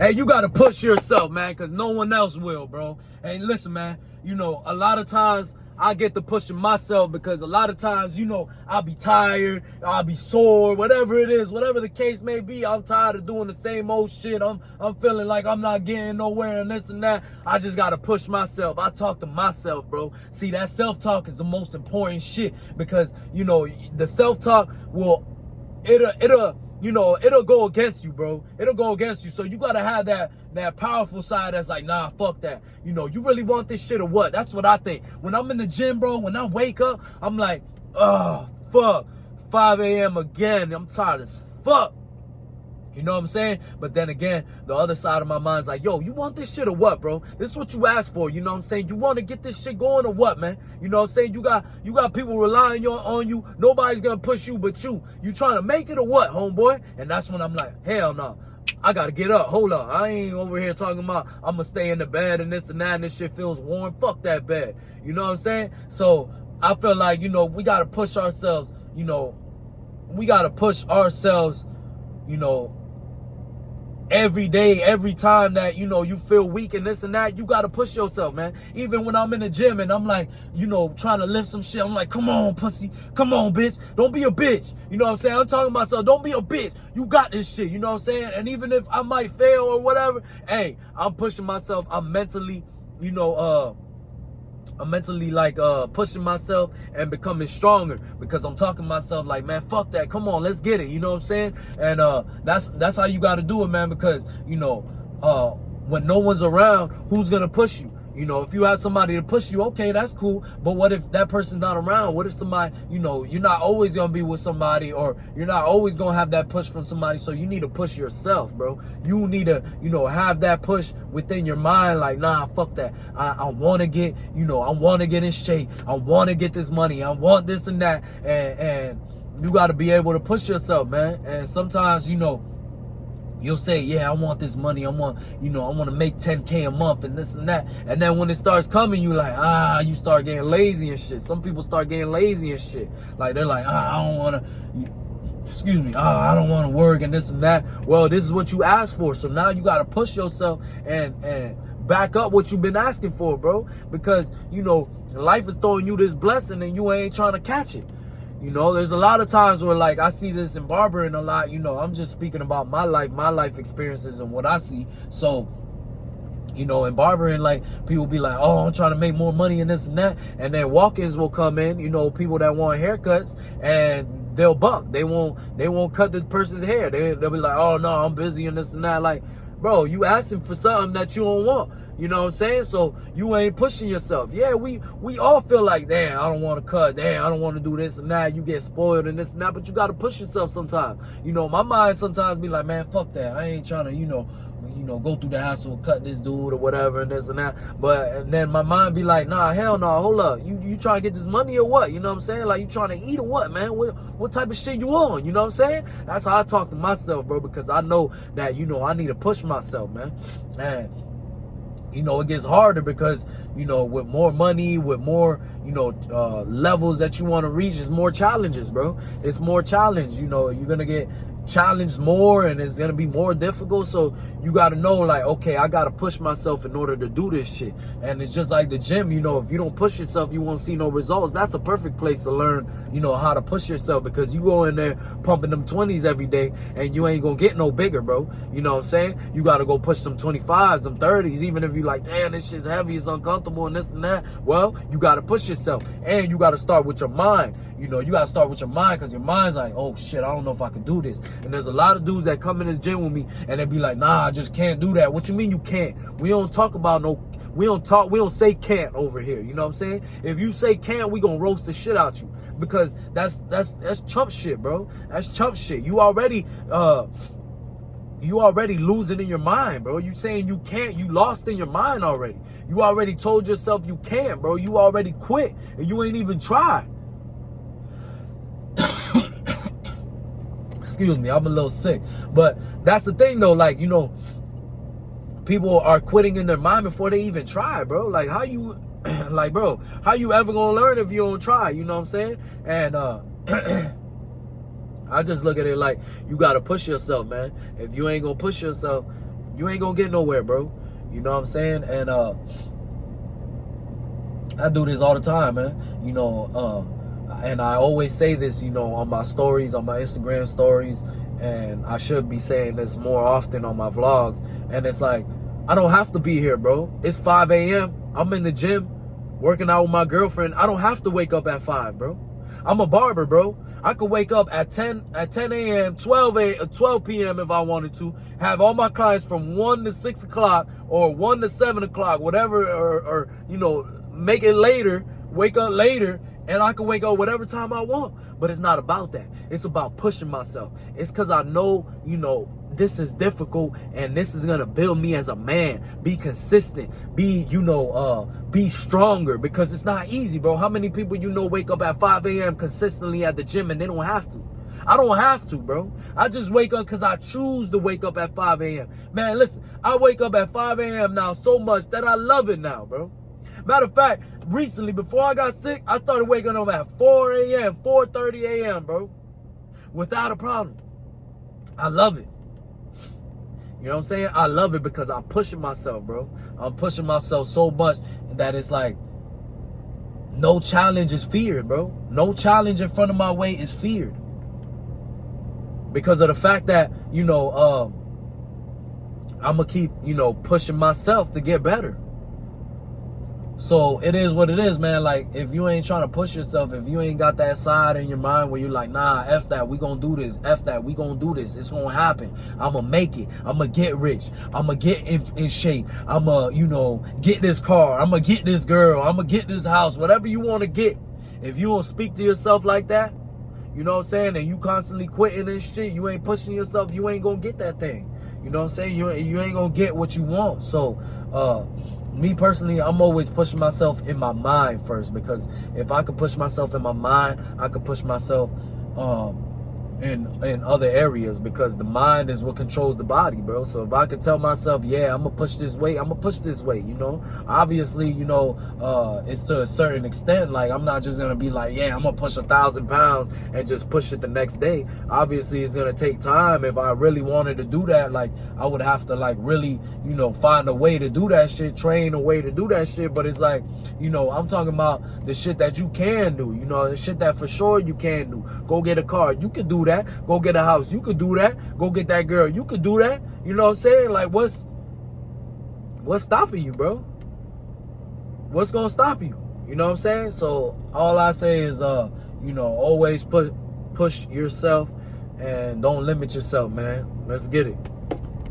And you got to push yourself, man, because no one else will, bro. And listen, man, you know, a lot of times I get to pushing myself because a lot of times, you know, I'll be tired, I'll be sore, whatever it is, whatever the case may be. I'm tired of doing the same old shit. I'm feeling like I'm not getting nowhere and this and that. I just got to push myself. I talk to myself, bro. See, that self-talk is the most important shit because, you know, the self-talk it'll go against you, bro. It'll go against you. So you gotta have that powerful side that's like, nah, fuck that. You know, you really want this shit or what? That's what I think. When I'm in the gym, bro, when I wake up, I'm like, oh, fuck. 5 a.m. again. I'm tired as fuck. You know what I'm saying? But then again, the other side of my mind's like, yo, you want this shit or what, bro? This is what you asked for. You know what I'm saying? You want to get this shit going or what, man? You know what I'm saying? You got people relying on you. Nobody's going to push you but you. You trying to make it or what, homeboy? And that's when I'm like, hell no. I got to get up. Hold up. I ain't over here talking about I'm going to stay in the bed and this and that and this shit feels warm. Fuck that bed. You know what I'm saying? So I feel like, you know, we got to push ourselves, you know, you know, every day, every time that, you know, you feel weak and this and that, you got to push yourself, man. Even when I'm in the gym and I'm like, you know, trying to lift some shit, I'm like, come on, pussy. Come on, bitch. Don't be a bitch. You know what I'm saying? I'm talking to myself. Don't be a bitch. You got this shit. You know what I'm saying? And even if I might fail or whatever, hey, I'm pushing myself. I'm mentally, you know, like pushing myself and becoming stronger because I'm talking to myself like, man, fuck that. Come on, let's get it. You know what I'm saying? And that's how you got to do it, man, because, you know, when no one's around, who's going to push you? You know, if you have somebody to push you, okay, that's cool. But what if that person's not around? What if somebody, you know, you're not always going to be with somebody or you're not always going to have that push from somebody. So you need to push yourself, bro. You need to, you know, have that push within your mind. Like, nah, fuck that. I want to get, you know, I want to get in shape. I want to get this money. I want this and that. And you got to be able to push yourself, man. And sometimes, you know, you'll say, yeah, I want this money. I want to make 10K a month and this and that. And then when it starts coming, you like, you start getting lazy and shit. Some people start getting lazy and shit. Like, they're like, I don't want to, I don't want to work and this and that. Well, this is what you asked for. So now you got to push yourself and back up what you've been asking for, bro. Because, you know, life is throwing you this blessing and you ain't trying to catch it. You know, there's a lot of times where, like, I see this in barbering a lot. You know, I'm just speaking about my life experiences and what I see. So, you know, in barbering, like, people be like, oh, I'm trying to make more money and this and that. And then walk-ins will come in, you know, people that want haircuts, and they'll buck. They won't cut the person's hair. They'll be like, oh, no, I'm busy and this and that. Like, bro, you asking for something that you don't want. You know what I'm saying? So you ain't pushing yourself. Yeah, we all feel like, damn, I don't want to cut. Damn, I don't want to do this and that. You get spoiled and this and that, but you got to push yourself sometimes. You know, my mind sometimes be like, man, fuck that. I ain't trying to, you know, go through the hassle of cutting this dude or whatever and this and that. And then my mind be like, nah, hell no, hold up. You trying to get this money or what? You know what I'm saying? Like, you trying to eat or what, man? What type of shit you on? You know what I'm saying? That's how I talk to myself, bro, because I know that, you know, I need to push myself, man. And, you know, it gets harder because, you know, with more money, with more, you know, levels that you want to reach, it's more challenges, bro. It's more challenge. You know, you're going to get challenged more and it's going to be more difficult. So you got to know, like, okay, I got to push myself in order to do this shit. And it's just like the gym, you know, if you don't push yourself, you won't see no results. That's a perfect place to learn, you know, how to push yourself, because you go in there pumping them 20s every day and you ain't going to get no bigger, bro. You know what I'm saying? You got to go push them 25s, them 30s, even if you like, damn, this shit's heavy, it's uncomfortable and this and that. Well, you got to push yourself, and you got to start with your mind. You know, you got to start with your mind, because your mind's like, oh shit, I don't know if I can do this. And there's a lot of dudes that come in the gym with me and they be like, nah, I just can't do that. What you mean you can't? We don't talk about we don't say can't over here. You know what I'm saying? If you say can't, we gonna roast the shit out you, because that's chump shit, bro. That's chump shit. You already losing in your mind, bro. You saying you can't, you lost in your mind already. You already told yourself you can't, bro. You already quit and you ain't even tried. Excuse me, I'm a little sick. But that's the thing though, like, you know, people are quitting in their mind before they even try, bro. Like, how you, like, bro, how you ever gonna learn if you don't try? You know what I'm saying? And I just look at it like, you gotta push yourself, man. If you ain't gonna push yourself, You ain't gonna get nowhere, bro. You know what I'm saying? And I do this all the time, man. You know, and I always say this, you know, on my stories, on my Instagram stories, and I should be saying this more often on my vlogs. And it's like, I don't have to be here, bro. It's 5 a.m. I'm in the gym working out with my girlfriend. I don't have to wake up at 5, bro. I'm a barber, bro. I could wake up at 10 a.m., 12 p.m. if I wanted to, have all my clients from 1 to 6 o'clock or 1 to 7 o'clock, whatever, or you know, make it later, wake up later, and I can wake up whatever time I want. But it's not about that. It's about pushing myself. It's because I know, you know, this is difficult and this is going to build me as a man. Be consistent. Be, you know, be stronger, because it's not easy, bro. How many people you know wake up at 5 a.m. consistently at the gym and they don't have to? I don't have to, bro. I just wake up because I choose to wake up at 5 a.m. Man, listen, I wake up at 5 a.m. now so much that I love it now, bro. Matter of fact, recently, before I got sick, I started waking up at 4 a.m., 4:30 a.m., bro. Without a problem. I love it. You know what I'm saying? I love it because I'm pushing myself, bro. I'm pushing myself so much that it's like, no challenge is feared, bro. No challenge in front of my way is feared. Because of the fact that, you know, I'm going to keep, you know, pushing myself to get better. So it is what it is, man. Like, if you ain't trying to push yourself, if you ain't got that side in your mind where you're like, nah, F that, we gonna do this. F that, we gonna do this. It's gonna happen. I'm gonna make it. I'm gonna get rich. I'm gonna get in shape. I'm gonna, you know, get this car. I'm gonna get this girl. I'm gonna get this house. Whatever you want to get. If you don't speak to yourself like that, you know what I'm saying, and you constantly quitting this shit, you ain't pushing yourself, you ain't gonna get that thing. You know what I'm saying? You ain't gonna get what you want. So, me personally, I'm always pushing myself in my mind first, because if I could push myself in my mind, I could push myself in other areas, because the mind is what controls the body, bro. So if I could tell myself, yeah, I'm gonna push this weight, I'm gonna push this weight, you know. Obviously, you know, it's to a certain extent. Like, I'm not just gonna be like, yeah, I'm gonna push 1,000 pounds and just push it the next day. Obviously, it's gonna take time. If I really wanted to do that, like, I would have to, like, really, you know, find a way to do that shit, train a way to do that shit. But it's like, you know, I'm talking about the shit that you can do, you know, the shit that for sure you can do. Go get a car, you can do that. Go get a house, you could do that. Go get that girl, you could do that. You know what I'm saying? Like, what's stopping you, bro? What's gonna stop you? You know what I'm saying? So all I say is, you know, always push yourself and don't limit yourself, man. Let's get it.